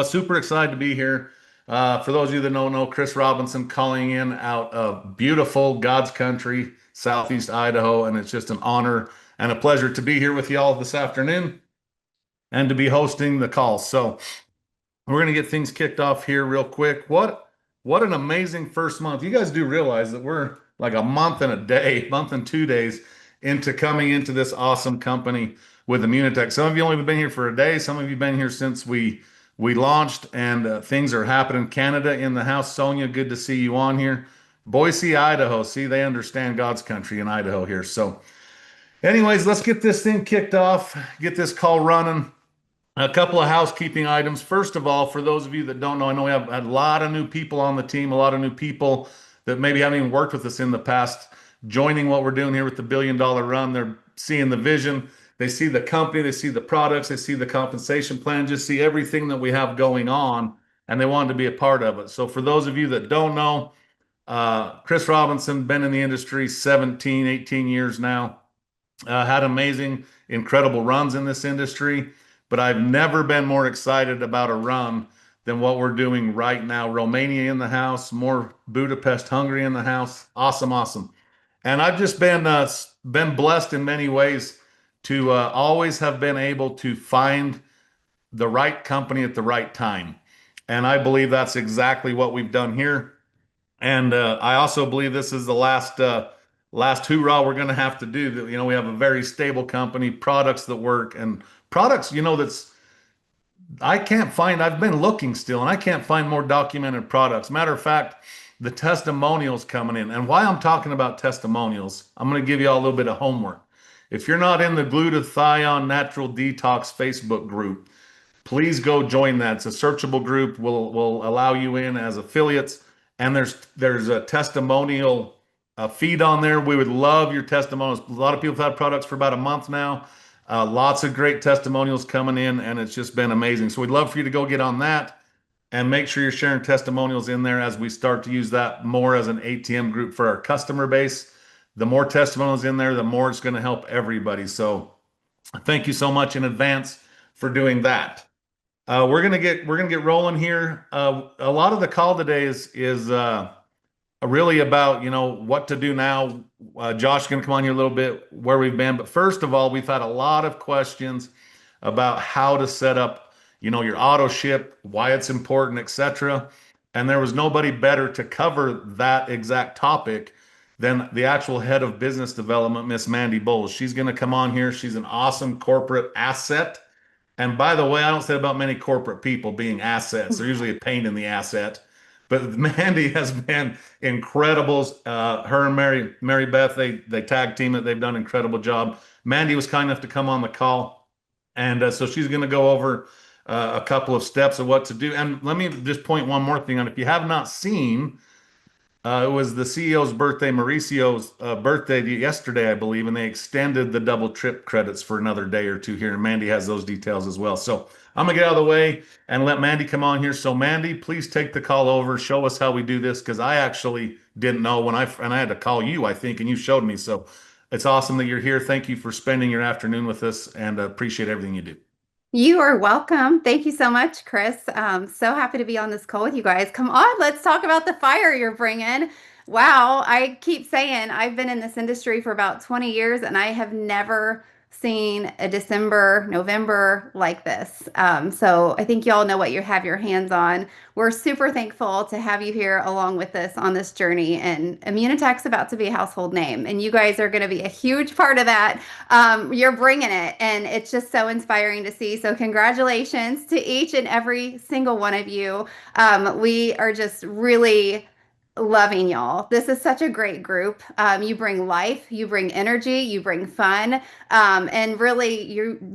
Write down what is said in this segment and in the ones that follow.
Super excited to be here. For those of you that don't know, Chris Robinson calling in out of beautiful God's country, Southeast Idaho, and it's just an honor and a pleasure to be here with y'all this afternoon and to be hosting the call. So we're gonna get things kicked off here real quick. What an amazing first month. You guys do realize that we're like a month and a day, month and 2 days into coming into this awesome company with Immunotec. Some of you only been here for a day. Some of you been here since we launched, and things are happening. Canada in the house. Sonia, good to see you on here. Boise, Idaho. See, they understand God's country in Idaho here. So, anyways, let's get this thing kicked off, get this call running. A couple of housekeeping items. First of all, for those of you that don't know, I know we have a lot of new people on the team, a lot of new people that maybe haven't even worked with us in the past, joining what we're doing here with the $1 billion run. They're seeing the vision, they see the company, they see the products, they see the compensation plan, just see everything that we have going on, and they want to be a part of it. So, for those of you that don't know, Chris Robinson, been in the industry 17, 18 years now, had amazing, incredible runs in this industry, but I've never been more excited about a run than what we're doing right now. Romania in the house, more Budapest, Hungary in the house. Awesome, awesome. And I've just been blessed in many ways to always have been able to find the right company at the right time. And I believe that's exactly what we've done here. And I also believe this is the last hoorah we're going to have to do. That we have a very stable company, products that work, and products that's I can't find. I've been looking still, and I can't find more documented products. Matter of fact, the testimonials coming in, and why I'm talking about testimonials, I'm going to give you all a little bit of homework. If you're not in the Glutathione Natural Detox Facebook group, please go join that. It's a searchable group. Will allow you in as affiliates, and there's a testimonial feed on there. We would love your testimonials. A lot of people have had products for about a month now. Lots of great testimonials coming in, and it's just been amazing. So we'd love for you to go get on that and make sure you're sharing testimonials in there as we start to use that more as an ATM group for our customer base. The more testimonials in there, the more it's going to help everybody. So thank you so much in advance for doing that. We're gonna get rolling here. A lot of the call today is really about what to do now. Josh is gonna come on here a little bit where we've been, but first of all, we've had a lot of questions about how to set up your auto ship, why it's important, etc. And there was nobody better to cover that exact topic than the actual head of business development, Miss Mandy Bowles. She's gonna come on here. She's an awesome corporate asset. And by the way, I don't say about many corporate people being assets. They're usually a pain in the asset. But Mandy has been incredible. Her and Mary Beth, they tag team it. They've done an incredible job. Mandy was kind enough to come on the call, and so she's going to go over a couple of steps of what to do. And let me just point one more thing on. If you have not seen, it was the CEO's birthday, Mauricio's birthday yesterday, I believe, and they extended the double trip credits for another day or two here. And Mandy has those details as well. So I'm gonna get out of the way and let Mandy come on here. So Mandy, please take the call over. Show us how we do this because I actually didn't know and I had to call you, I think, and you showed me. So it's awesome that you're here. Thank you for spending your afternoon with us, and appreciate everything you do. You are welcome. Thank you so much, Chris. So happy to be on this call with you guys. Come on, let's talk about the fire you're bringing. Wow, I keep saying I've been in this industry for about 20 years and I have never seen a December, November like this. So I think y'all know what you have your hands on. We're super thankful to have you here along with us on this journey. And Immunotech's about to be a household name, and you guys are going to be a huge part of that. You're bringing it, and it's just so inspiring to see. So, congratulations to each and every single one of you. We are just really loving y'all. This is such a great group. You bring life, you bring energy, you bring fun, and really,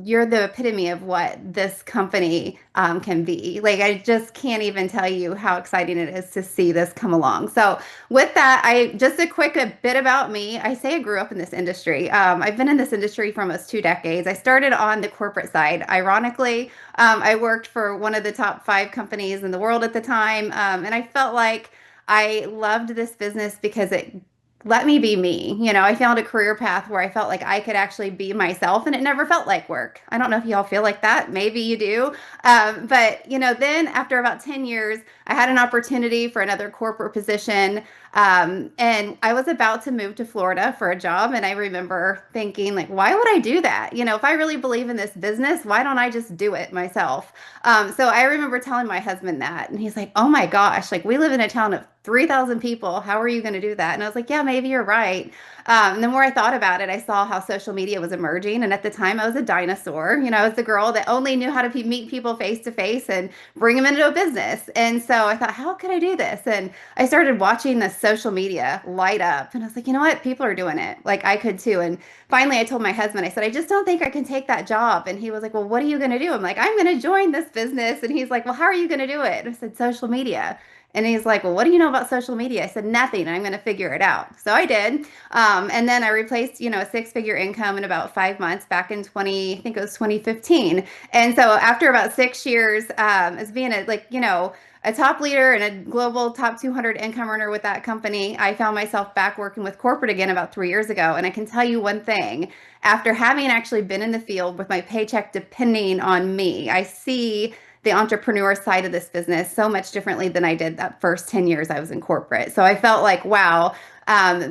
you're the epitome of what this company can be. Like I just can't even tell you how exciting it is to see this come along. So, with that, I just a bit about me. I say I grew up in this industry. I've been in this industry for almost 2 decades. I started on the corporate side. Ironically, I worked for one of the top 5 companies in the world at the time, and I felt like I loved this business because it let me be me. I found a career path where I felt like I could actually be myself and it never felt like work. I don't know if y'all feel like that. Maybe you do. But, then after about 10 years, I had an opportunity for another corporate position. And I was about to move to Florida for a job. And I remember thinking, like, why would I do that? If I really believe in this business, why don't I just do it myself? So I remember telling my husband that, and he's like, "Oh my gosh, like we live in a town of 3,000 people. How are you going to do that?" And I was like, "Yeah, maybe you're right." And the more I thought about it, I saw how social media was emerging. And at the time, I was a dinosaur. I was the girl that only knew how to meet people face to face and bring them into a business. And so I thought, how could I do this? And I started watching the social media light up. And I was like, you know what? People are doing it. Like I could too. And finally, I told my husband, I said, I just don't think I can take that job. And he was like, well, what are you going to do? I'm like, I'm going to join this business. And he's like, well, how are you going to do it? And I said, social media. And he's like, well, what do you know about social media? I said, nothing. And I'm going to figure it out. So I did. And then I replaced, a six-figure income in about 5 months back in 20, I think it was 2015. And so after about 6 years, as being a top leader and a global top 200 income earner with that company, I found myself back working with corporate again about 3 years ago. And I can tell you one thing, after having actually been in the field with my paycheck depending on me, I see the entrepreneur side of this business so much differently than I did that first 10 years I was in corporate. So I felt like, wow,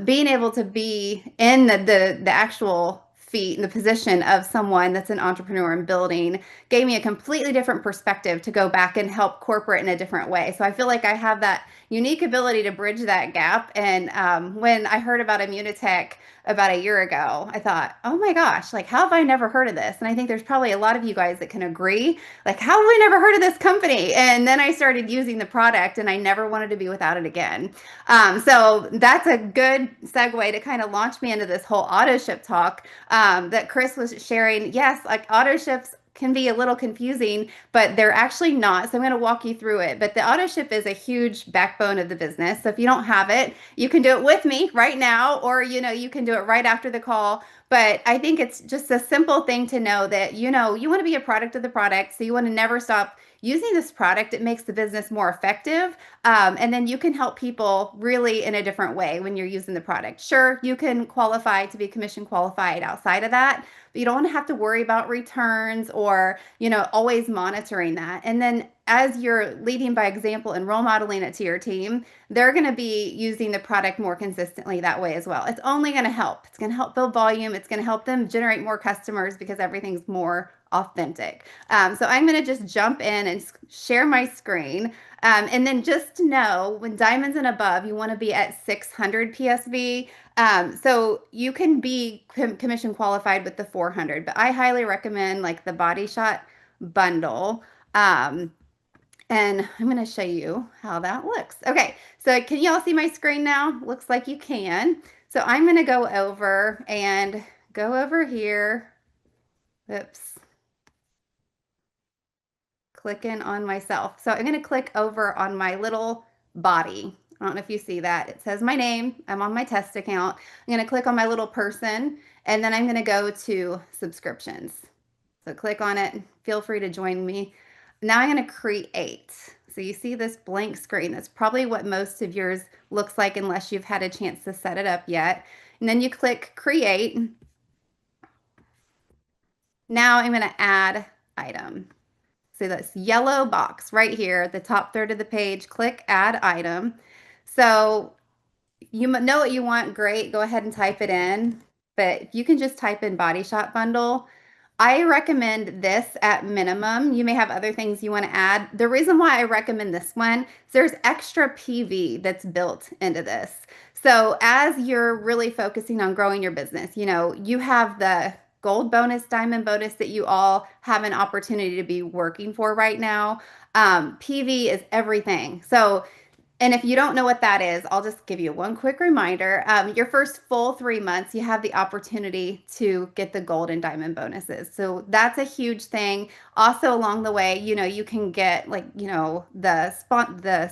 being able to be in the actual feet in the position of someone that's an entrepreneur and building gave me a completely different perspective to go back and help corporate in a different way. So I feel like I have that unique ability to bridge that gap. And when I heard about Immunotec about a year ago, I thought, oh my gosh, like how have I never heard of this? And I think there's probably a lot of you guys that can agree, like how have we never heard of this company? And then I started using the product and I never wanted to be without it again. So that's a good segue to kind of launch me into this whole auto ship talk that Chris was sharing. Yes, like auto ships can be a little confusing, but they're actually not. So I'm going to walk you through it. But the auto ship is a huge backbone of the business. So if you don't have it, you can do it with me right now, or you can do it right after the call. But I think it's just a simple thing to know that you want to be a product of the product. So you want to never stop using this product. It makes the business more effective. And then you can help people really in a different way when you're using the product. Sure, you can qualify to be commission qualified outside of that, but you don't want to have to worry about returns or, always monitoring that. And then as you're leading by example and role modeling it to your team, they're going to be using the product more consistently that way as well. It's only going to help. It's going to help build volume. It's going to help them generate more customers because everything's more authentic. So I'm going to just jump in and share my screen. And then just to know when diamonds and above, you want to be at 600 PSV. So you can be commission qualified with the 400, but I highly recommend like the Body Shot bundle. And I'm going to show you how that looks. Okay, so can you all see my screen now? Looks like you can. So I'm going to go over here. Oops. Clicking on myself. So I'm going to click over on my little body. I don't know if you see that. It says my name. I'm on my test account. I'm going to click on my little person, and then I'm going to go to subscriptions. So click on it. Feel free to join me. Now I'm going to create. So you see this blank screen. That's probably what most of yours looks like unless you've had a chance to set it up yet. And then you click create. Now I'm going to add item. So this yellow box right here at the top third of the page, click add item. So you know what you want, great, go ahead and type it in. But if you can just type in Body Shot Bundle, I recommend this at minimum. You may have other things you want to add. The reason why I recommend this one is there's extra PV that's built into this. So as you're really focusing on growing your business, you have the gold bonus, diamond bonus that you all have an opportunity to be working for right now. PV is everything. So and if you don't know what that is, I'll just give you one quick reminder. Your first full 3 months, you have the opportunity to get the gold and diamond bonuses. So that's a huge thing. Also along the way, you can get the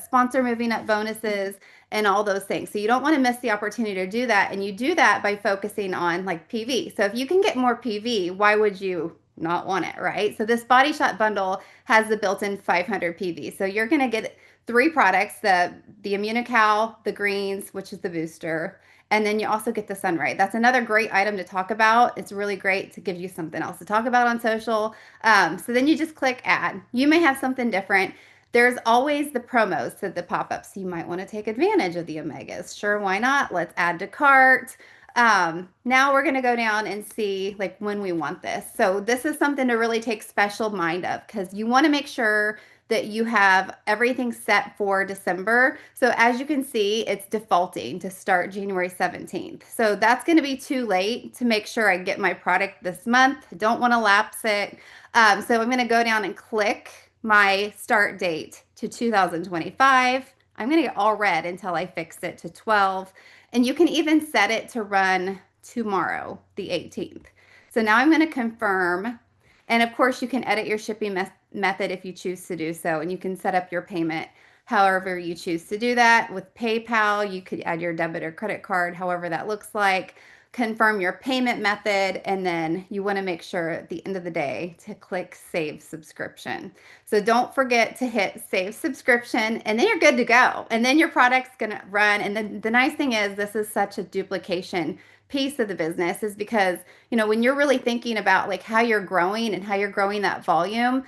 sponsor moving up bonuses and all those things. So you don't want to miss the opportunity to do that. And you do that by focusing on like PV. So if you can get more PV, why would you not want it, right? So this Body Shot bundle has the built-in 500 PV. So you're going to get 3 products, the Immunocal, the greens, which is the booster, And then you also get the sunray. That's another great item to talk about. It's really great to give you something else to talk about on social. So then you just click add. You may have something different. There's always the promos to the pop-ups. You might want to take advantage of the omegas. Sure, why not? Let's add to cart. Now we're going to go down and see like when we want this. So this is something to really take special mind of because you want to make sure that you have everything set for December. So as you can see, it's defaulting to start January 17th. So that's going to be too late to make sure I get my product this month. I don't want to lapse it. So I'm going to go down and click my start date to 2025. I'm going to get all red until I fix it to 12. And you can even set it to run tomorrow, the 18th. So now I'm going to confirm. And of course, you can edit your shipping method if you choose to do so. And you can set up your payment however you choose to do that. With PayPal, you could add your debit or credit card, however that looks like. Confirm your payment method, and then you want to make sure at the end of the day to click save subscription. So don't forget to hit save subscription, and then you're good to go. And then your product's going to run. And then the nice thing is this is such a duplication piece of the business is because, when you're really thinking about like how you're growing and how you're growing that volume,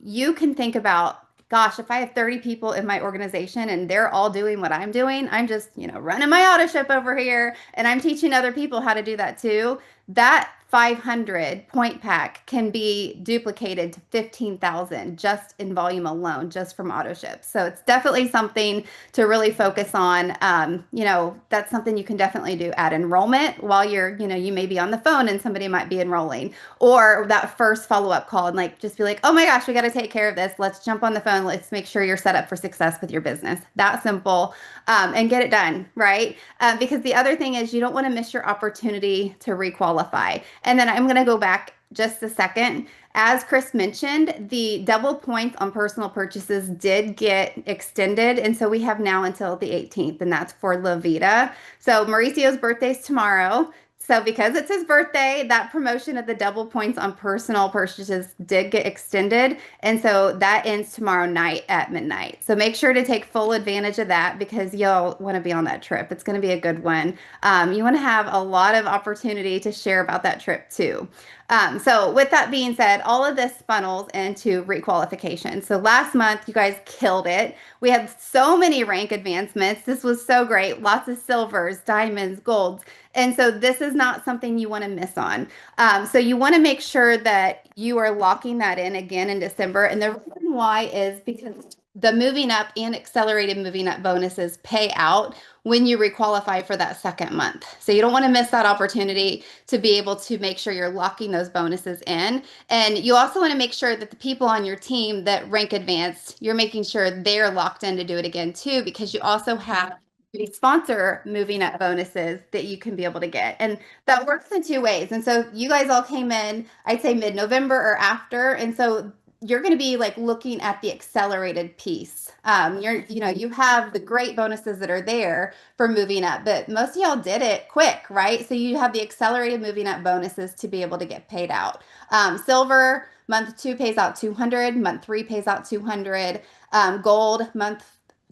you can think about, gosh, if I have 30 people in my organization and they're all doing what I'm doing, I'm just, running my auto ship over here and I'm teaching other people how to do that too. That 500 point pack can be duplicated to 15,000 just in volume alone, just from auto ship. So it's definitely something to really focus on. That's something you can definitely do at enrollment while you may be on the phone and somebody might be enrolling, or that first follow-up call and like just be like, oh my gosh, we got to take care of this. Let's jump on the phone. Let's make sure you're set up for success with your business. That simple, and get it done, right? Because the other thing is you don't want to miss your opportunity to requalify. And then I'm going to go back just a second. As Chris mentioned, the double points on personal purchases did get extended. And so we have now until the 18th, and that's for La Vida. So Mauricio's birthday's tomorrow. So because it's his birthday, that promotion of the double points on personal purchases did get extended. And so that ends tomorrow night at midnight. So make sure to take full advantage of that because you'll want to be on that trip. It's going to be a good one. You want to have a lot of opportunity to share about that trip too. So with that being said, all of this funnels into requalification. So last month, you guys killed it. We had so many rank advancements. This was so great. Lots of silvers, diamonds, golds. And so this is not something you want to miss on. So you want to make sure that you are locking that in again in December. And the reason why is because the moving up and accelerated moving up bonuses pay out when you requalify for that second month. So you don't want to miss that opportunity to be able to make sure you're locking those bonuses in. And you also want to make sure that the people on your team that rank advanced, you're making sure they're locked in to do it again too, because you also have the sponsor moving up bonuses that you can be able to get. And that works in two ways. And so you guys all came in, I'd say mid-November or after. And so you're going to be like looking at the accelerated piece. You have the great bonuses that are there for moving up, but most of y'all did it quick, right? So you have the accelerated moving up bonuses to be able to get paid out. Silver, month 2 pays out 200, month 3 pays out 200. Gold, month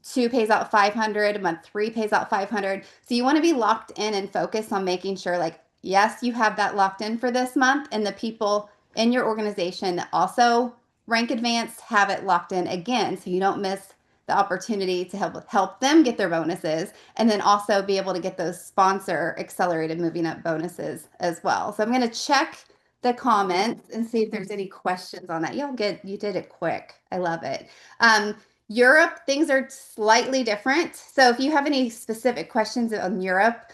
2 pays out 500, month 3 pays out 500. So you want to be locked in and focused on making sure like, yes, you have that locked in for this month, and the people in your organization that also rank advanced have it locked in again, so you don't miss the opportunity to help them get their bonuses, and then also be able to get those sponsor accelerated moving up bonuses as well. So I'm going to check the comments and see if there's any questions on that. You did it quick. I love it. Europe, things are slightly different. So if you have any specific questions on Europe,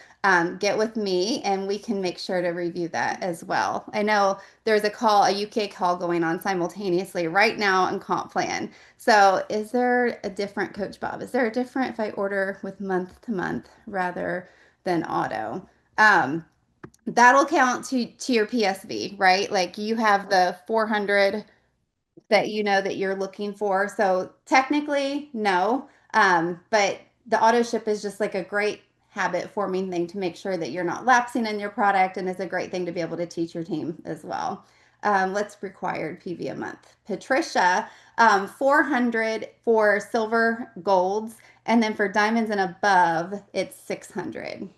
get with me and we can make sure to review that as well. I know there's a UK call going on simultaneously right now on Comp Plan. So is there a different, Coach Bob? Is there a different if I order with month to month rather than auto? That'll count to your PSV, right? Like you have the 400 that that you're looking for. So technically, no. But the auto ship is just like a great habit forming thing to make sure that you're not lapsing in your product, and it's a great thing to be able to teach your team as well. Let's required PV a month. Patricia, 400 for silver golds, and then for diamonds and above, it's 600.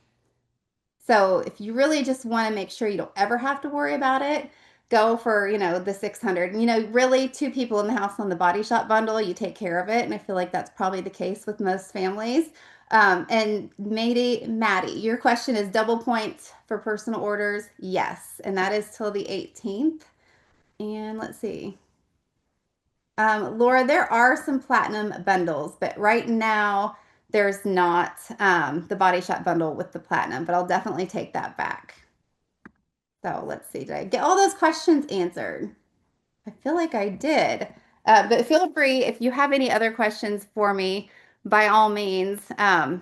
So if you really just want to make sure you don't ever have to worry about it, go for, the 600. And, really two people in the house on the Body Shop bundle, you take care of it. And I feel like that's probably the case with most families. And Maddie, your question is double points for personal orders. Yes. And that is till the 18th. And let's see. Laura, there are some platinum bundles, but right now there's not the Body Shop bundle with the platinum, but I'll definitely take that back. So let's see, did I get all those questions answered? I feel like I did. But feel free, if you have any other questions for me, by all means,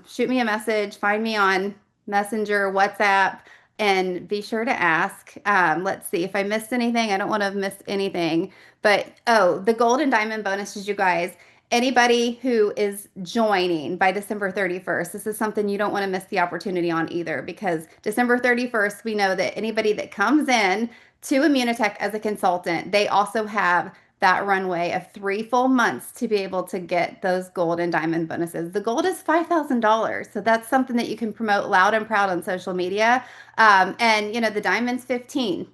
shoot me a message, find me on Messenger, WhatsApp, and be sure to ask. Let's see if I missed anything. I don't want to have missed anything. But oh, the gold and diamond bonuses, you guys. Anybody who is joining by December 31st, this is something you don't want to miss the opportunity on either, because December 31st, we know that anybody that comes in to Immunotec as a consultant, they also have that runway of 3 full months to be able to get those gold and diamond bonuses. The gold is $5,000. So that's something that you can promote loud and proud on social media. And the diamond's 15.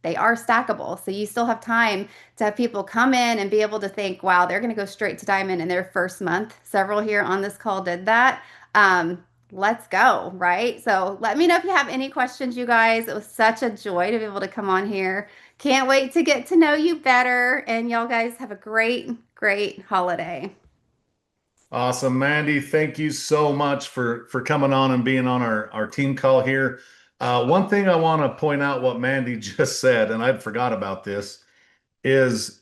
They are stackable. So you still have time to have people come in and be able to think, wow, they're going to go straight to diamond in their first month. Several here on this call did that. Let's go, right? So let me know if you have any questions, you guys. It was such a joy to be able to come on here. Can't wait to get to know you better. And y'all guys have a great, great holiday. Awesome, Mandy. Thank you so much for coming on and being on our team call here. One thing I want to point out what Mandy just said, and I'd forgot about this, is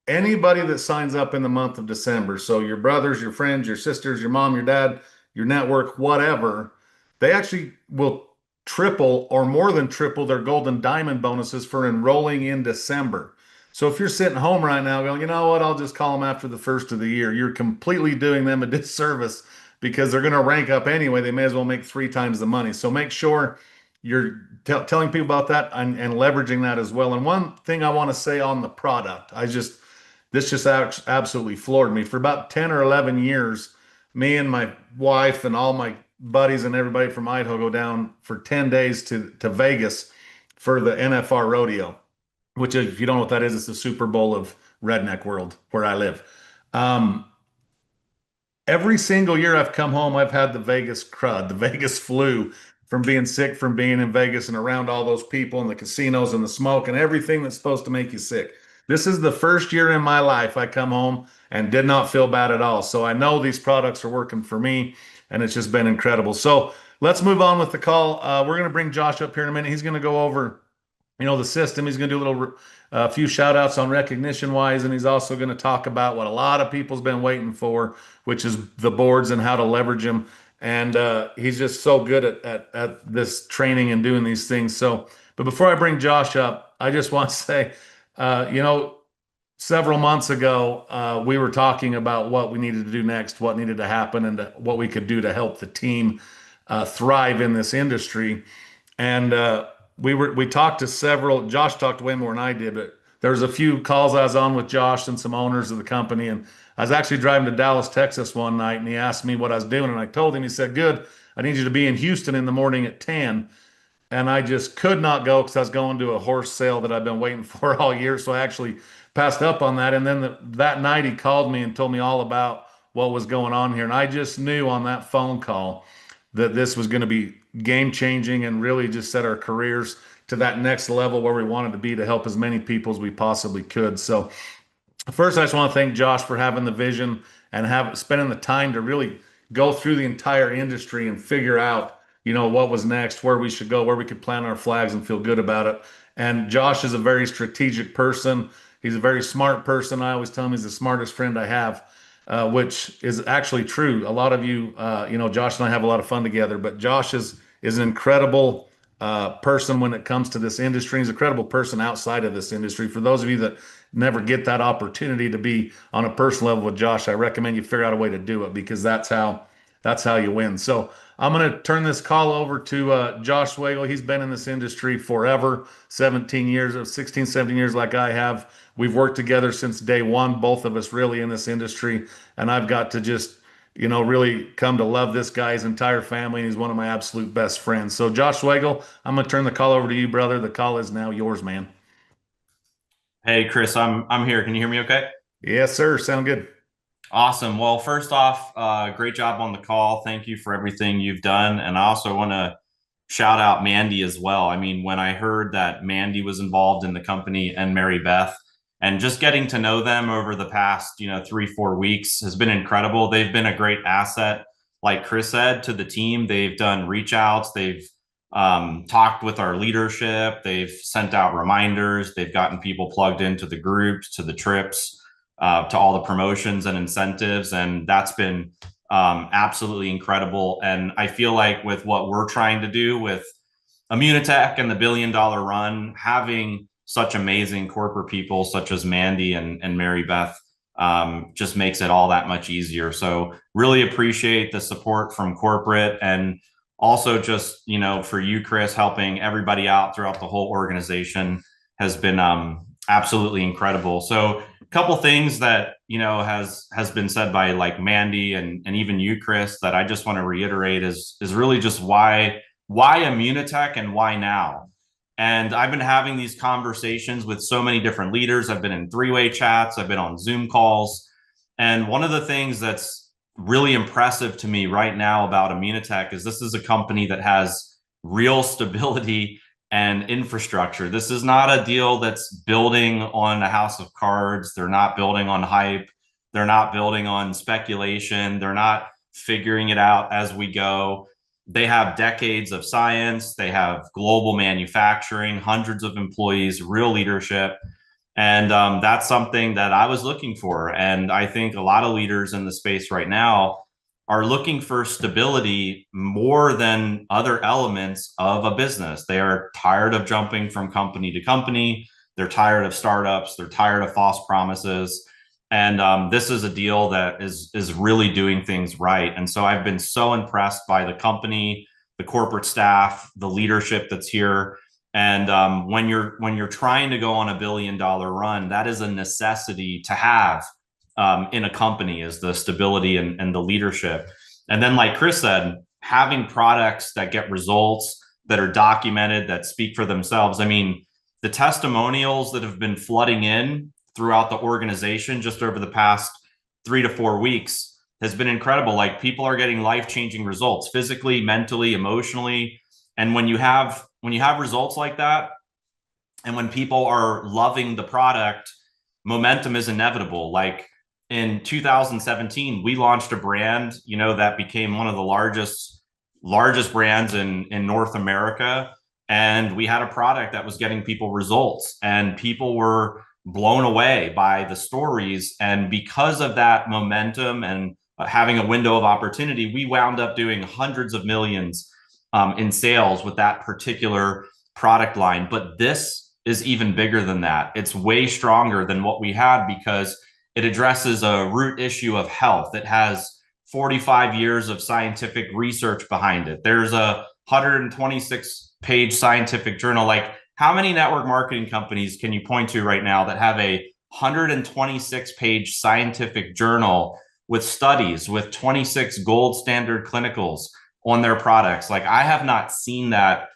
anybody that signs up in the month of December, so your brothers, your friends, your sisters, your mom, your dad, your network, whatever, they actually will triple or more than triple their golden diamond bonuses for enrolling in December. So if you're sitting home right now going, you know what, I'll just call them after the first of the year, you're completely doing them a disservice because they're going to rank up anyway. They may as well make 3 times the money. So make sure you're telling people about that and leveraging that as well. And one thing I want to say on the product, this just absolutely floored me. For about 10 or 11 years, me and my wife and all my buddies and everybody from Idaho go down for 10 days to Vegas for the NFR rodeo, which, if you don't know what that is, it's the Super Bowl of redneck world where I live. Um, every single year I've come home, I've had the Vegas crud, the Vegas flu from being sick, from being in Vegas and around all those people and the casinos and the smoke and everything that's supposed to make you sick. This is the first year in my life I come home and did not feel bad at all. So I know these products are working for me, and it's just been incredible. So let's move on with the call. We're going to bring Josh up here in a minute. He's going to go over the system. He's going to do a few shout outs on recognition wise, and he's also going to talk about what a lot of people's been waiting for, which is the boards and how to leverage them. And he's just so good at this training and doing these things. So, but before I bring Josh up, I just want to say, you know, several months ago, we were talking about what we needed to do next, what needed to happen, and what we could do to help the team thrive in this industry. And we talked to several. Josh talked way more than I did, but there was a few calls I was on with Josh and some owners of the company, and I was actually driving to Dallas, Texas one night, and he asked me what I was doing, and I told him. He said, "Good, I need you to be in Houston in the morning at 10." And I just could not go because I was going to a horse sale that I've been waiting for all year. So I actually passed up on that. And then that night he called me and told me all about what was going on here. And I just knew on that phone call that this was going to be game changing and really just set our careers to that next level where we wanted to be to help as many people as we possibly could. So first, I just want to thank Josh for having the vision and spending the time to really go through the entire industry and figure out, what was next, where we should go, where we could plant our flags and feel good about it. And Josh is a very strategic person. He's a very smart person. I always tell him he's the smartest friend I have, which is actually true. A lot of you, Josh and I have a lot of fun together, but Josh is an incredible person when it comes to this industry. He's an incredible person outside of this industry. For those of you that never get that opportunity to be on a personal level with Josh, I recommend you figure out a way to do it, because that's how you win. So I'm going to turn this call over to Josh Zwagil. He's been in this industry forever, 17 years, 16, 17 years like I have. We've worked together since day one, both of us really in this industry. And I've got to just really come to love this guy, his entire family, and he's one of my absolute best friends. So, Josh Zwagil, I'm going to turn the call over to you, brother. The call is now yours, man. Hey Chris, I'm here. Can you hear me okay? Yes, sir. Sound good. Awesome. Well, first off, great job on the call. Thank you for everything you've done. And I also want to shout out Mandy as well. I mean, when I heard that Mandy was involved in the company and Mary Beth, and just getting to know them over the past, 3, 4 weeks has been incredible. They've been a great asset, like Chris said, to the team. They've done reach outs. They've talked with our leadership. They've sent out reminders. They've gotten people plugged into the groups, to the trips, to all the promotions and incentives. And that's been absolutely incredible. And I feel like with what we're trying to do with Immunotec and the $1 billion run, having such amazing corporate people such as Mandy and Mary Beth just makes it all that much easier. So really appreciate the support from corporate, and also just, for you, Chris, helping everybody out throughout the whole organization has been absolutely incredible. So a couple things that, has been said by like Mandy and even you, Chris, that I just want to reiterate is really just why Immunotech and why now. And I've been having these conversations with so many different leaders. I've been in three-way chats, I've been on Zoom calls. And one of the things that's really impressive to me right now about Immunotec is this is a company that has real stability and infrastructure. This is not a deal that's building on a house of cards. They're not building on hype. They're not building on speculation. They're not figuring it out as we go. They have decades of science. They have global manufacturing, hundreds of employees, real leadership. And that's something that I was looking for. And I think a lot of leaders in the space right now are looking for stability more than other elements of a business. They are tired of jumping from company to company. They're tired of startups. They're tired of false promises. And this is a deal that is really doing things right. And so I've been so impressed by the company, the corporate staff, the leadership that's here. And when you're trying to go on $1 billion run, that is a necessity to have in a company, is the stability and the leadership. And then, like Chris said, having products that get results, that are documented, that speak for themselves. I mean, the testimonials that have been flooding in throughout the organization just over the past 3 to 4 weeks has been incredible. Like, people are getting life-changing results physically, mentally, emotionally. And when you have results like that, and when people are loving the product, momentum is inevitable. Like in 2017, we launched a brand, that became one of the largest brands in North America. And we had a product that was getting people results, and people were blown away by the stories. And because of that momentum and having a window of opportunity, we wound up doing hundreds of millions in sales with that particular product line. But this is even bigger than that. It's way stronger than what we had because it addresses a root issue of health. It has 45 years of scientific research behind it. There's a 126-page scientific journal. Like, how many network marketing companies can you point to right now that have a 126-page scientific journal with studies, with 26 gold standard clinicals on their products? Like, I have not seen that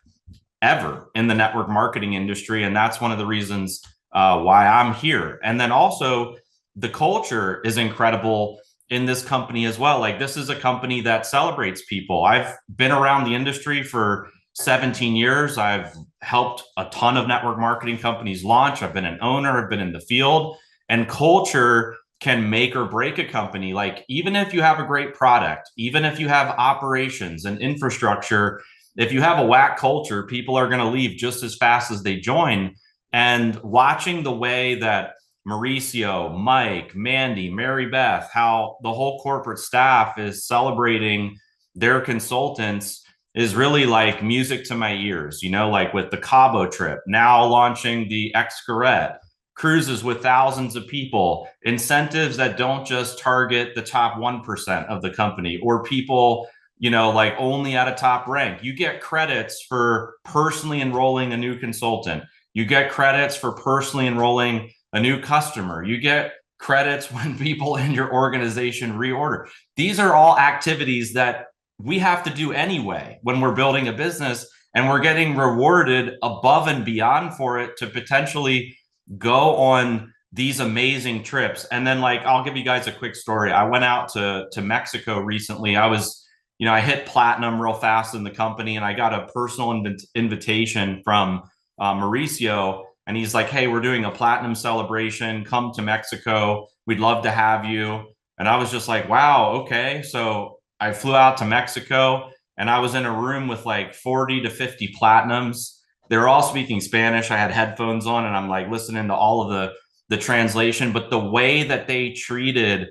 ever in the network marketing industry. And that's one of the reasons why I'm here. And then also, the culture is incredible in this company as well. Like, this is a company that celebrates people. I've been around the industry for 17 years. I've helped a ton of network marketing companies launch. I've been an owner, I've been in the field, and culture can make or break a company. Like, even if you have a great product, even if you have operations and infrastructure, if you have a whack culture, people are going to leave just as fast as they join. And watching the way that Mauricio, Mike, Mandy, Mary Beth, how the whole corporate staff is celebrating their consultants is really like music to my ears. Like with the Cabo trip, now launching the Xcaret, cruises with thousands of people, incentives that don't just target the top 1% of the company or people, like only at a top rank. You get credits for personally enrolling a new consultant. You get credits for personally enrolling a new customer. You get credits when people in your organization reorder. These are all activities that we have to do anyway when we're building a business, and we're getting rewarded above and beyond for it to potentially go on these amazing trips. And then, like, I'll give you guys a quick story. I went out to Mexico recently. I hit platinum real fast in the company, and I got a personal invitation from Mauricio, and he's like, hey, we're doing a platinum celebration. Come to Mexico. We'd love to have you. And I was just like, wow, okay. So I flew out to Mexico, and I was in a room with like 40 to 50 platinums. They were all speaking Spanish. I had headphones on, and I'm like listening to all of the translation. But the way that they treated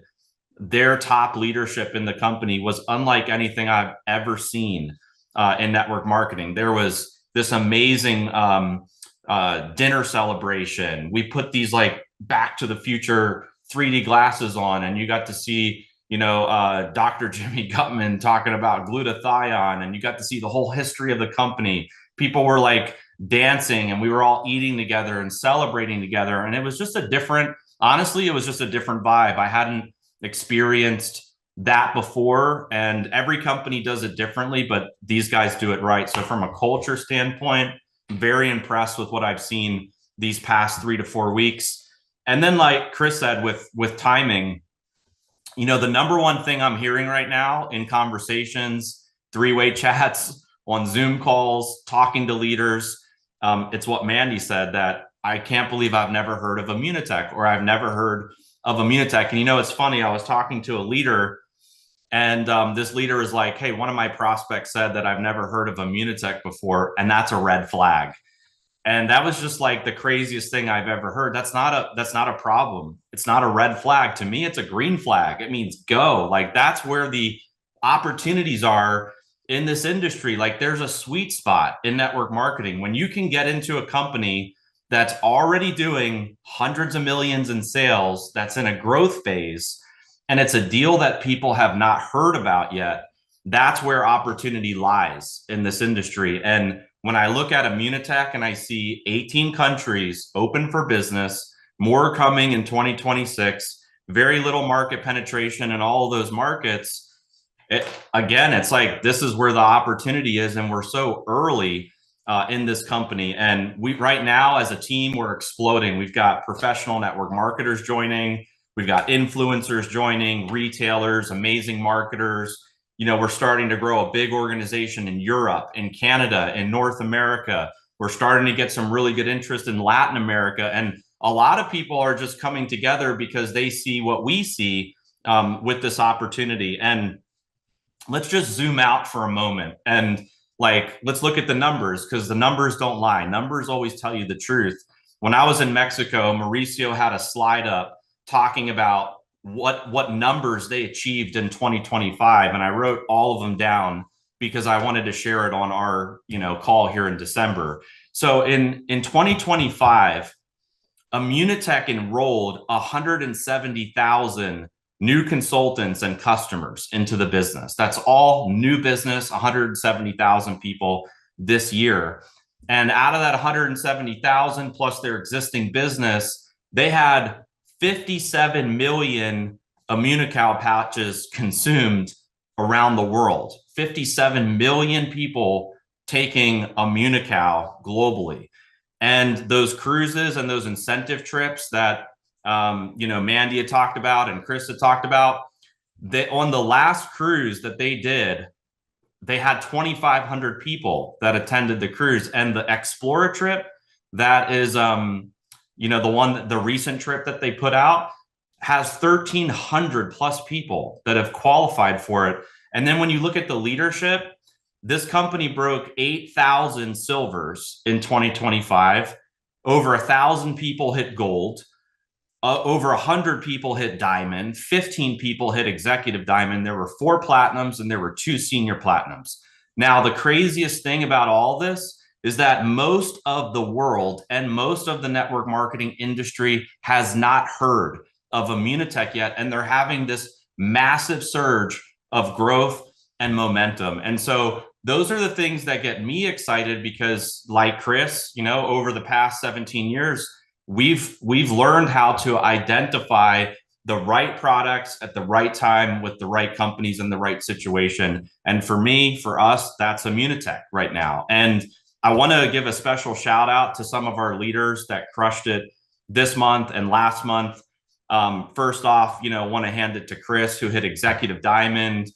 their top leadership in the company was unlike anything I've ever seen in network marketing. There was this amazing dinner celebration. We put these like Back to the Future 3D glasses on, and you got to see, Dr. Jimmy Gutman talking about glutathione, and you got to see the whole history of the company. People were like dancing, and we were all eating together and celebrating together. And it was just honestly, it was just a different vibe. I hadn't experienced that before, and every company does it differently, but these guys do it right. So from a culture standpoint, very impressed with what I've seen these past 3 to 4 weeks. And then, like Chris said, with timing, the number one thing I'm hearing right now in conversations, three-way chats, on Zoom calls, talking to leaders, it's what Mandy said, that I can't believe I've never heard of Immunotec, or I've never heard of Immunotec. And it's funny, I was talking to a leader, and this leader is like, hey, one of my prospects said that I've never heard of Immunotec before, and that's a red flag. And that was just like the craziest thing I've ever heard. That's not a problem. It's not a red flag. To me, it's a green flag. It means go. Like, that's where the opportunities are in this industry. Like, there's a sweet spot in network marketing when you can get into a company that's already doing hundreds of millions in sales, that's in a growth phase, and it's a deal that people have not heard about yet. That's where opportunity lies in this industry. And when I look at Immunotec and I see 18 countries open for business, more coming in 2026, very little market penetration in all of those markets, it's like, this is where the opportunity is, and we're so early in this company. And we right now, as a team, we're exploding. We've got professional network marketers joining. We've got influencers joining, retailers, amazing marketers. We're starting to grow a big organization in Europe, in Canada, in North America. We're starting to get some really good interest in Latin America. And a lot of people are just coming together because they see what we see with this opportunity. And let's just zoom out for a moment, and let's look at the numbers, because the numbers don't lie. Numbers always tell you the truth. When I was in Mexico, Mauricio had a slide up talking about what numbers they achieved in 2025. And I wrote all of them down because I wanted to share it on our, call here in December. So in 2025, Immunotec enrolled 170,000 new consultants and customers into the business. That's all new business, 170,000 people this year. And out of that 170,000 plus their existing business, they had 57 million Immunocal patches consumed around the world. 57 million people taking Immunocal globally. And those cruises and those incentive trips that Mandy had talked about and Chris had talked about, on the last cruise that they did, they had 2,500 people that attended the cruise. And the Explorer trip, that is the recent trip that they put out, has 1,300 plus people that have qualified for it. And then when you look at the leadership, this company broke 8,000 silvers in 2025. Over 1,000 people hit gold. Over 100 people hit diamond. 15 people hit executive diamond. There were 4 platinums and there were 2 senior platinums. Now, the craziest thing about all this is that most of the world and most of the network marketing industry has not heard of Immunotec yet, and they're having this massive surge of growth and momentum. And so those are the things that get me excited, because like Chris, over the past 17 years, we've learned how to identify the right products at the right time with the right companies in the right situation. And for me, for us, that's Immunotec right now. And I want to give a special shout out to some of our leaders that crushed it this month and last month. First off, want to hand it to Chris, who hit Executive Diamond,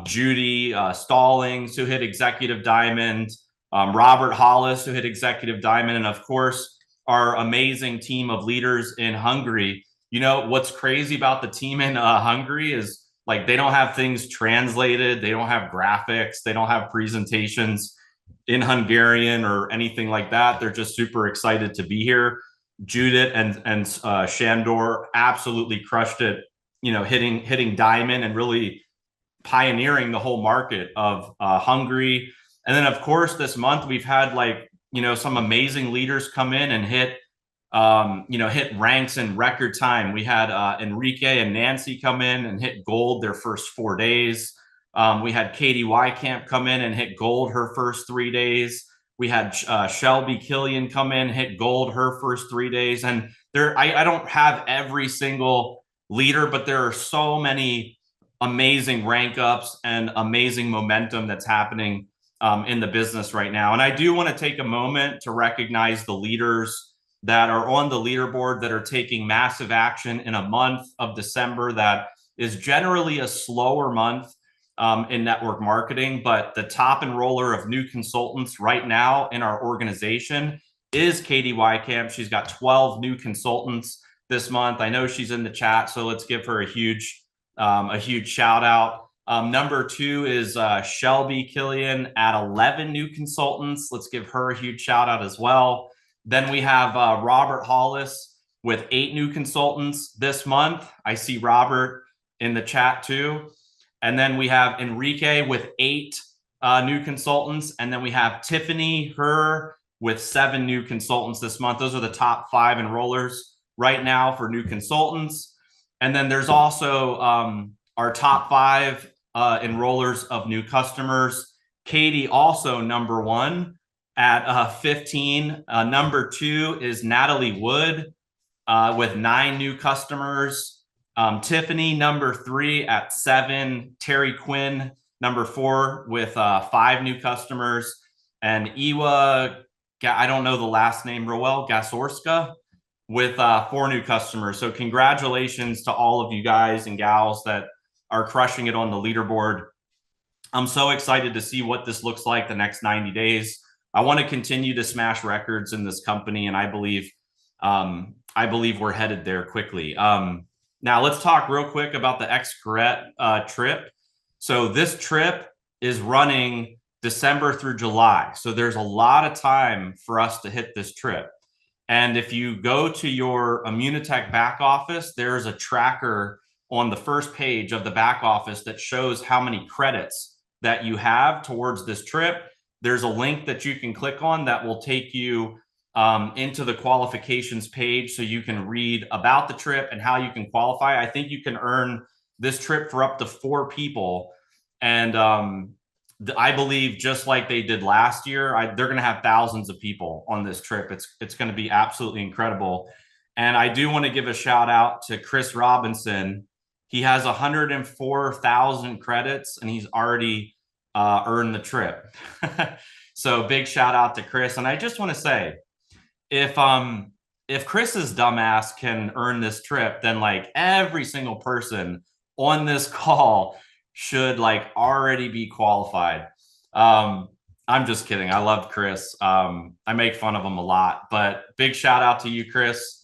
Judy Stallings, who hit Executive Diamond, Robert Hollis, who hit Executive Diamond, and of course, our amazing team of leaders in Hungary. What's crazy about the team in Hungary is like they don't have things translated, they don't have graphics, they don't have presentations in Hungarian or anything like that. They're just super excited to be here. Judith and Shandor absolutely crushed it, hitting diamond and really pioneering the whole market of Hungary. And then, of course, this month we've had some amazing leaders come in and hit ranks in record time. We had Enrique and Nancy come in and hit gold their first 4 days. We had Katie Wycamp come in and hit gold her first 3 days. We had Shelby Killian come in, hit gold her first 3 days. And I don't have every single leader, but there are so many amazing rank ups and amazing momentum that's happening in the business right now. And I do want to take a moment to recognize the leaders that are on the leaderboard that are taking massive action in a month of December that is generally a slower month in network marketing. But the top enroller of new consultants right now in our organization is Katie Wycamp. She's got 12 new consultants this month. I know she's in the chat, so let's give her a huge shout out. Number 2 is Shelby Killian at 11 new consultants. Let's give her a huge shout out as well. Then we have Robert Hollis with 8 new consultants this month. I see Robert in the chat too. And then we have Enrique with 8 new consultants. And then we have Tiffany, with 7 new consultants this month. Those are the top 5 enrollers right now for new consultants. And then there's also our top 5 enrollers of new customers. Katie also number 1 at 15. Number 2 is Natalie Wood with 9 new customers. Tiffany number 3 at 7. Terry Quinn number 4 with 5 new customers. And Iwa, I don't know the last name real well, Gasorska with 4 new customers. So congratulations to all of you guys and gals that are crushing it on the leaderboard. I'm so excited to see what this looks like the next 90 days. I want to continue to smash records in this company, and I believe we're headed there quickly. Now let's talk real quick about the Xcaret trip. So this trip is running December through July. So there's a lot of time for us to hit this trip. And if you go to your Immunotec back office, there's a tracker on the first page of the back office that shows how many credits that you have towards this trip. There's a link that you can click on that will take you into the qualifications page so you can read about the trip and how you can qualify. I think you can earn this trip for up to 4 people. And I believe just like they did last year, they're going to have thousands of people on this trip. It's going to be absolutely incredible. And I do want to give a shout out to Chris Robinson. He has 104,000 credits and he's already earned the trip. So big shout out to Chris. And I just want to say, if Chris's dumbass can earn this trip, then like every single person on this call should like already be qualified. I'm just kidding. I love Chris. I make fun of him a lot, but big shout out to you, Chris.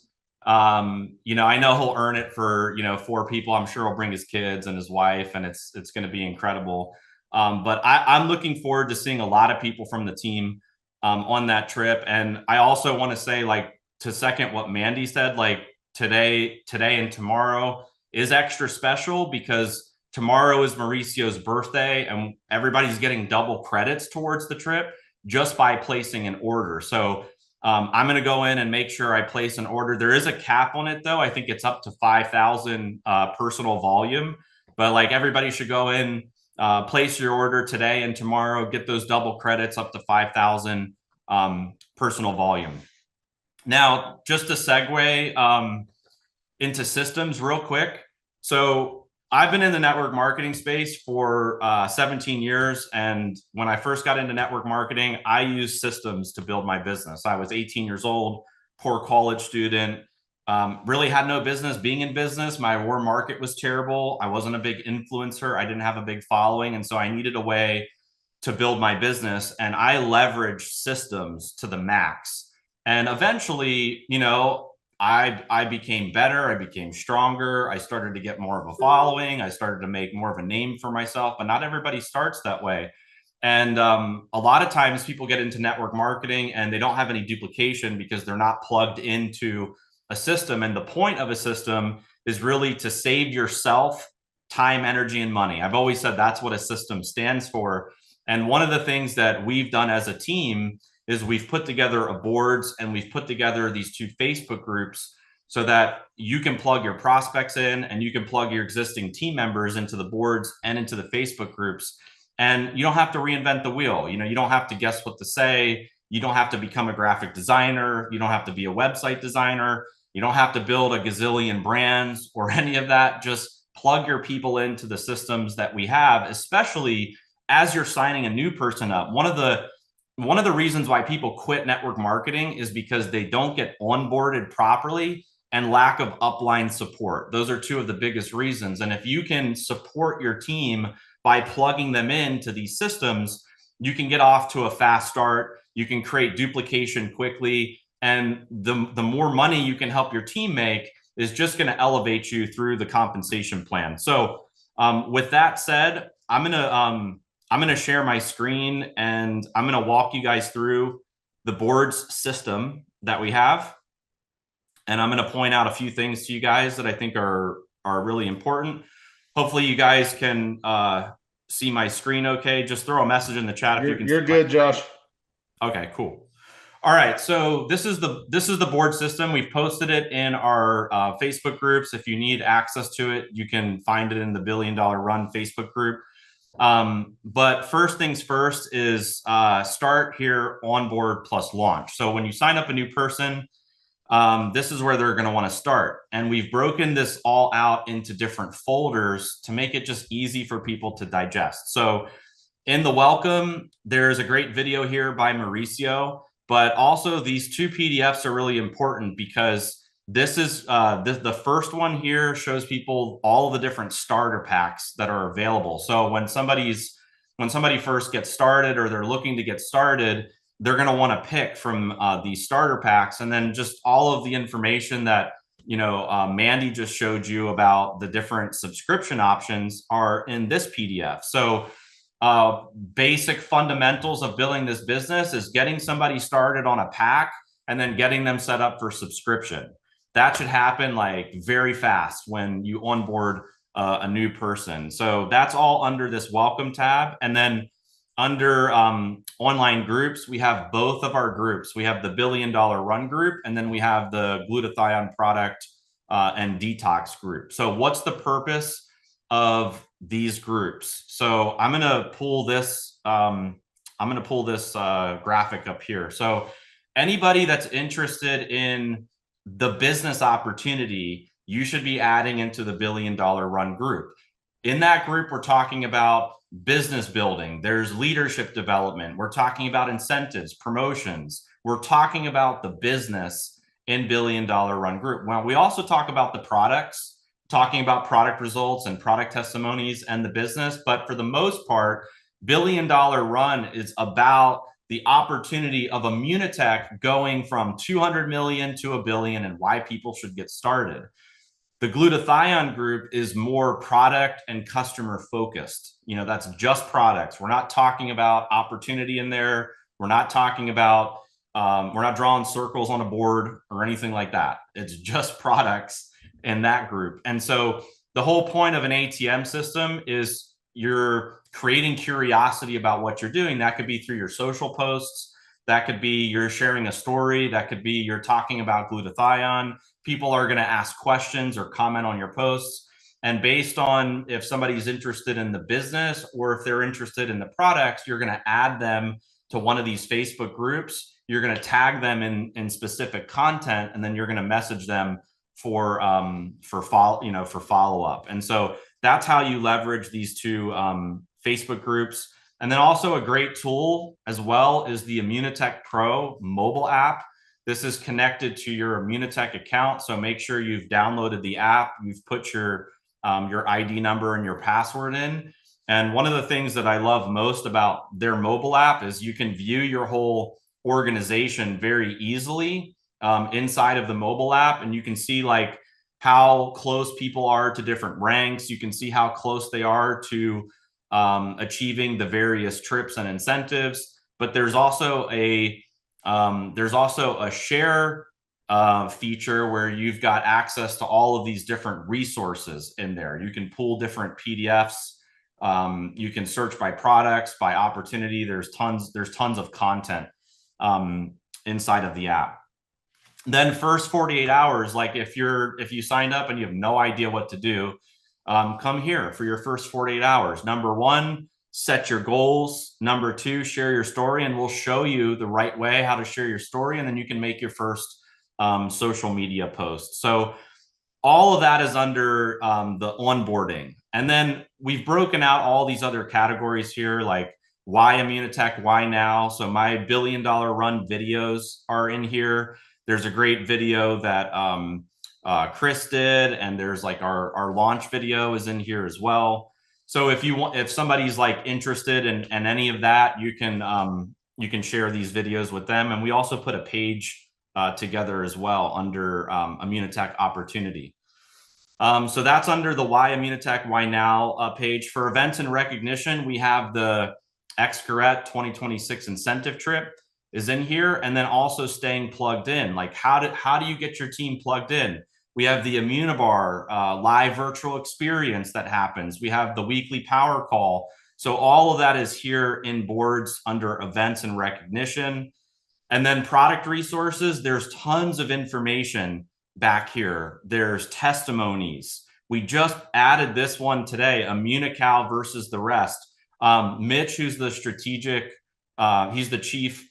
I know he'll earn it for 4 people. I'm sure he'll bring his kids and his wife, and it's going to be incredible. But I'm looking forward to seeing a lot of people from the team on that trip. And I also want to say, like, to second what Mandy said, like today and tomorrow is extra special because tomorrow is Mauricio's birthday and everybody's getting double credits towards the trip just by placing an order. So I'm going to go in and make sure I place an order. There is a cap on it though. I think it's up to 5,000 personal volume, but like everybody should go in, place your order today and tomorrow, get those double credits up to 5,000 personal volume. Now, just a segue, into systems real quick. So I've been in the network marketing space for 17 years. And when I first got into network marketing, I used systems to build my business. I was 18 years old, poor college student, really had no business being in business. My warm market was terrible. I wasn't a big influencer. I didn't have a big following. And so I needed a way to build my business. And I leveraged systems to the max. And eventually, I became better. I became stronger. I started to get more of a following. I started to make more of a name for myself, but not everybody starts that way. And a lot of times people get into network marketing and they don't have any duplication because they're not plugged into a system. And the point of a system is really to save yourself time, energy, and money. I've always said that's what a system stands for. And one of the things that we've done as a team is we've put together a boards and we've put together these 2 Facebook groups so that you can plug your prospects in and you can plug your existing team members into the boards and into the Facebook groups. And you don't have to reinvent the wheel. You don't have to guess what to say. You don't have to become a graphic designer. You don't have to be a website designer. You don't have to build a gazillion brands or any of that. Just plug your people into the systems that we have, especially as you're signing a new person up. One of the reasons why people quit network marketing is because they don't get onboarded properly and lack of upline support. Those are 2 of the biggest reasons. And if you can support your team by plugging them into these systems, you can get off to a fast start. You can create duplication quickly. And the more money you can help your team make is just going to elevate you through the compensation plan. So with that said, I'm going to share my screen and I'm going to walk you guys through the boards system that we have. And I'm going to point out a few things to you guys that I think are really important. Hopefully you guys can see my screen okay. Just throw a message in the chat if you can. You're good, Josh. Okay, cool. All right, so this is the board system. We've posted it in our Facebook groups. If you need access to it, you can find it in the $1 Billion Run Facebook group. But first things first is start here, onboard plus launch. So when you sign up a new person, this is where they're going to want to start. And we've broken this all out into different folders to make it just easy for people to digest. So in the welcome, there's a great video here by Mauricio, but also these 2 PDFs are really important because this is the first one here shows people all of the different starter packs that are available. So when somebody first gets started or they're looking to get started, they're going to want to pick from these starter packs, and then just all of the information that Mandy just showed you about the different subscription options are in this PDF. So basic fundamentals of building this business is getting somebody started on a pack and then getting them set up for subscription. That should happen like very fast when you onboard a new person. So that's all under this welcome tab. And then under online groups, we have both of our groups. We have the $1 Billion Run group, and then we have the glutathione product and detox group. So what's the purpose of these groups? So I'm going to pull this graphic up here. So anybody that's interested in the business opportunity, you should be adding into the $1 Billion Run group. In that group, we're talking about business building. There's leadership development. We're talking about incentives, promotions. We're talking about the business in $1 Billion Run group. Well, we also talk about the products, talking about product results and product testimonies and the business. But for the most part, $1 Billion Run is about the opportunity of Immunotec going from 200 million to 1 billion and why people should get started. The glutathione group is more product and customer focused. That's just products. We're not talking about opportunity in there. We're not talking about, we're not drawing circles on a board or anything like that. It's just products in that group. And so the whole point of an ATM system is you're creating curiosity about what you're doing. That could be through your social posts. That could be you're sharing a story. That could be you're talking about glutathione. People are going to ask questions or comment on your posts. And based on if somebody's interested in the business or if they're interested in the products, you're going to add them to one of these Facebook groups. You're going to tag them in specific content, and then you're going to message them for follow up. And so that's how you leverage these two Facebook groups. And then also a great tool as well is the Immunotec Pro mobile app. This is connected to your Immunotec account, so make sure you've downloaded the app, you've put your ID number and your password in. And one of the things that I love most about their mobile app is you can view your whole organization very easily inside of the mobile app, and you can see like how close people are to different ranks. You can see how close they are to achieving the various trips and incentives. But there's also a share feature where you've got access to all of these different resources in there. You can pull different PDFs. You can search by products, by opportunity. There's tons of content inside of the app. Then first 48 hours, like if you signed up and you have no idea what to do, come here for your first 48 hours. Number one, set your goals. Number two, share your story, and we'll show you the right way how to share your story, and then you can make your first social media post. So all of that is under the onboarding. And then we've broken out all these other categories here, like why Immunotec, why now? So my $1 billion run videos are in here. There's a great video that Chris did, and there's like our launch video is in here as well. So if somebody's like interested in any of that, you can share these videos with them. And we also put a page together as well under Immunotec opportunity. So that's under the Why Immunotec, Why Now page. For events and recognition, we have the XCorrect 2026 incentive trip is in here, and then also staying plugged in. Like how do you get your team plugged in? We have the Immunibar live virtual experience that happens. We have the weekly power call. So all of that is here in boards under events and recognition. And then product resources, there's tons of information back here. There's testimonies. We just added this one today, Immunical versus the rest. Mitch, who's the he's the chief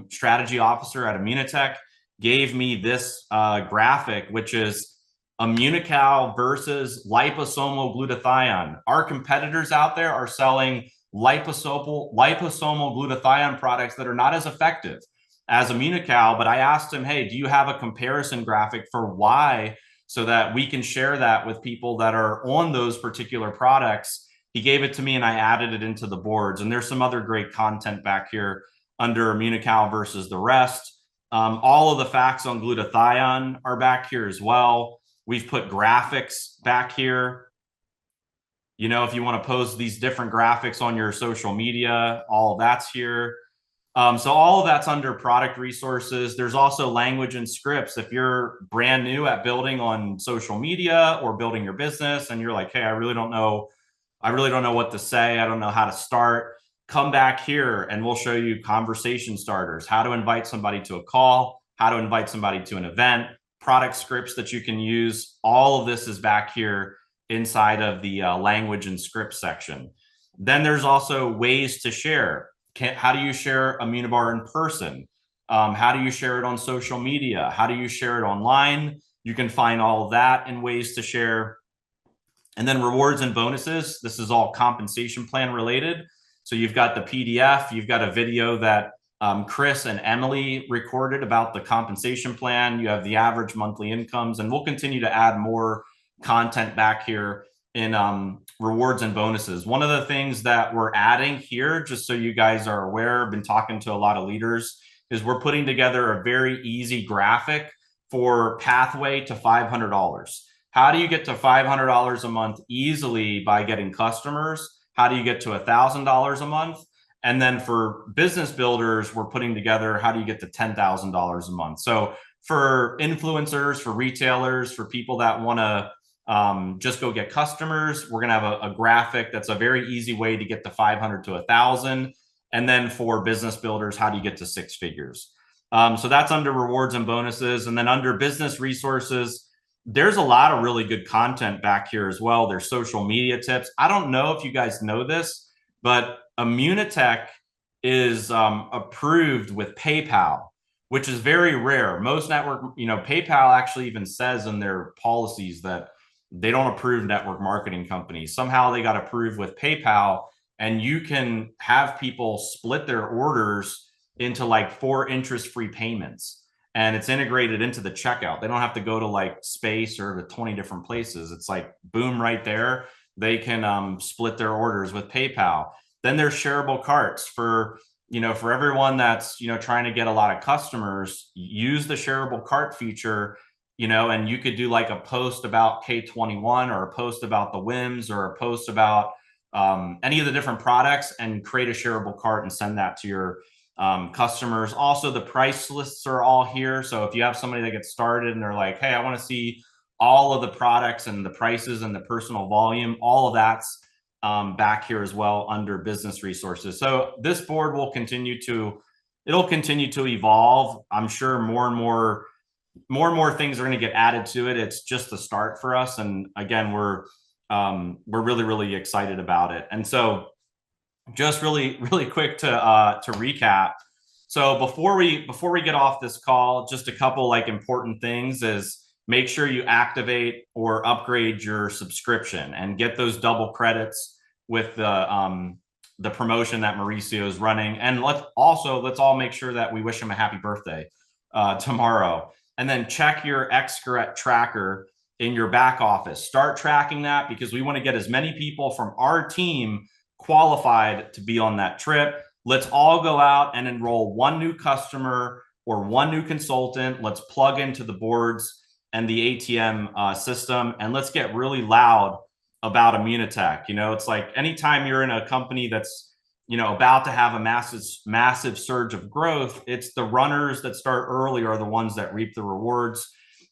strategy officer at Immunotec, gave me this graphic, which is Immunical versus liposomal glutathione. Our competitors out there are selling liposomal glutathione products that are not as effective as Immunical, but I asked him, hey, do you have a comparison graphic for why, so that we can share that with people that are on those particular products? He gave it to me and I added it into the boards. And there's some other great content back here under Immunical versus the rest. All of the facts on glutathione are back here as well. We've put graphics back here. You know, if you want to post these different graphics on your social media, all of that's here. So all of that's under product resources. There's also language and scripts. If you're brand new at building on social media or building your business and you're like, hey, I really don't know what to say, I don't know how to start, come back here and we'll show you conversation starters, how to invite somebody to a call, how to invite somebody to an event, product scripts that you can use. All of this is back here inside of the language and script section. Then there's also ways to share. How do you share Immunibar in person? How do you share it on social media? How do you share it online? You can find all of that in ways to share. And then rewards and bonuses. This is all compensation plan related. So you've got the PDF, you've got a video that Chris and Emily recorded about the compensation plan. You have the average monthly incomes, and we'll continue to add more content back here in rewards and bonuses. One of the things that we're adding here, just so you guys are aware, I've been talking to a lot of leaders, is we're putting together a very easy graphic for pathway to $500. How do you get to $500 a month easily by getting customers? How do you get to $1,000 a month? And then for business builders, we're putting together, how do you get to $10,000 a month? So for influencers, for retailers, for people that want to just go get customers, we're going to have a graphic that's a very easy way to get to 500 to 1,000. And then for business builders, how do you get to six figures? So that's under rewards and bonuses. And then under business resources, there's a lot of really good content back here as well. There's social media tips. I don't know if you guys know this, but Immunotec is approved with PayPal. which is very rare. Most network, PayPal actually even says in their policies that they don't approve network marketing companies. Somehow they got approved with PayPal, and you can have people split their orders into like 4 interest-free payments, and it's integrated into the checkout. They don't have to go to like Space or to 20 different places. It's like boom, right there. They can split their orders with PayPal. Then there's shareable carts for everyone that's trying to get a lot of customers. Use the shareable cart feature, and you could do like a post about K21 or a post about the WIMS or a post about any of the different products, and create a shareable cart and send that to your customers. Also, the price lists are all here. So if you have somebody that gets started and they're like, hey, I want to see all of the products and the prices and the personal volume, all of that's back here as well under business resources. So this board will continue to evolve. I'm sure more and more things are going to get added to it. It's just the start for us. And again, we're really, really excited about it. And so just really, really quick to recap. So before we get off this call, just a couple like important things is make sure you activate or upgrade your subscription and get those double credits with the promotion that Mauricio is running. And let's all make sure that we wish him a happy birthday tomorrow. And then check your XCorrect tracker in your back office. Start tracking that, because we want to get as many people from our team qualified to be on that trip. Let's all go out and enroll one new customer or one new consultant. Let's plug into the boards and the ATM system, and let's get really loud about Immunotec. It's like anytime you're in a company that's about to have a massive surge of growth, it's the runners that start early are the ones that reap the rewards.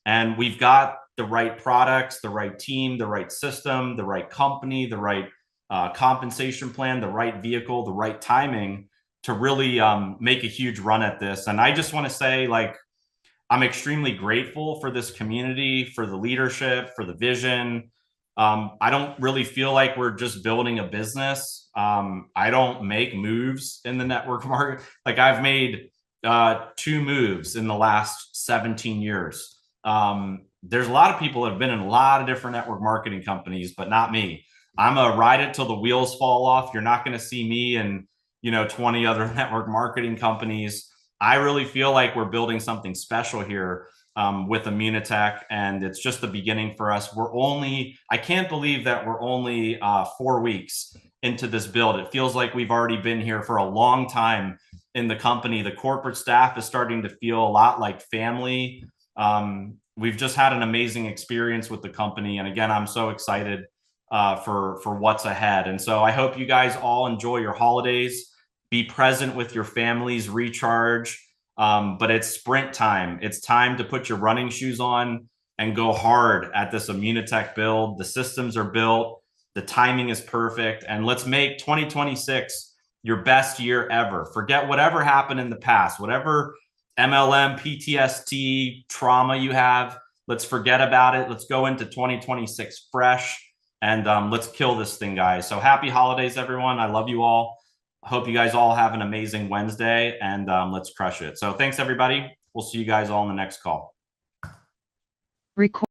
And we've got the right products, the right team, the right system, the right company, the right compensation plan, the right vehicle, the right timing to really make a huge run at this. And I just want to say, like, I'm extremely grateful for this community, for the leadership, for the vision. I don't really feel like we're just building a business. I don't make moves in the network market. Like, I've made 2 moves in the last 17 years. There's a lot of people that have been in a lot of different network marketing companies, but not me. I'm a ride it till the wheels fall off. You're not going to see me and 20 other network marketing companies. I really feel like we're building something special here with Immunotec, and it's just the beginning for us. I can't believe that we're only 4 weeks into this build. It feels like we've already been here for a long time in the company. The corporate staff is starting to feel a lot like family. We've just had an amazing experience with the company. And again, I'm so excited for what's ahead. And so I hope you guys all enjoy your holidays, be present with your families, recharge. But it's sprint time. It's time to put your running shoes on and go hard at this Immunotec build. The systems are built. The timing is perfect. And let's make 2026 your best year ever. Forget whatever happened in the past, whatever MLM, PTSD, trauma you have. Let's forget about it. Let's go into 2026 fresh, and let's kill this thing, guys. So happy holidays, everyone. I love you all. I hope you guys all have an amazing Wednesday, and let's crush it. So thanks, everybody. We'll see you guys all in the next call.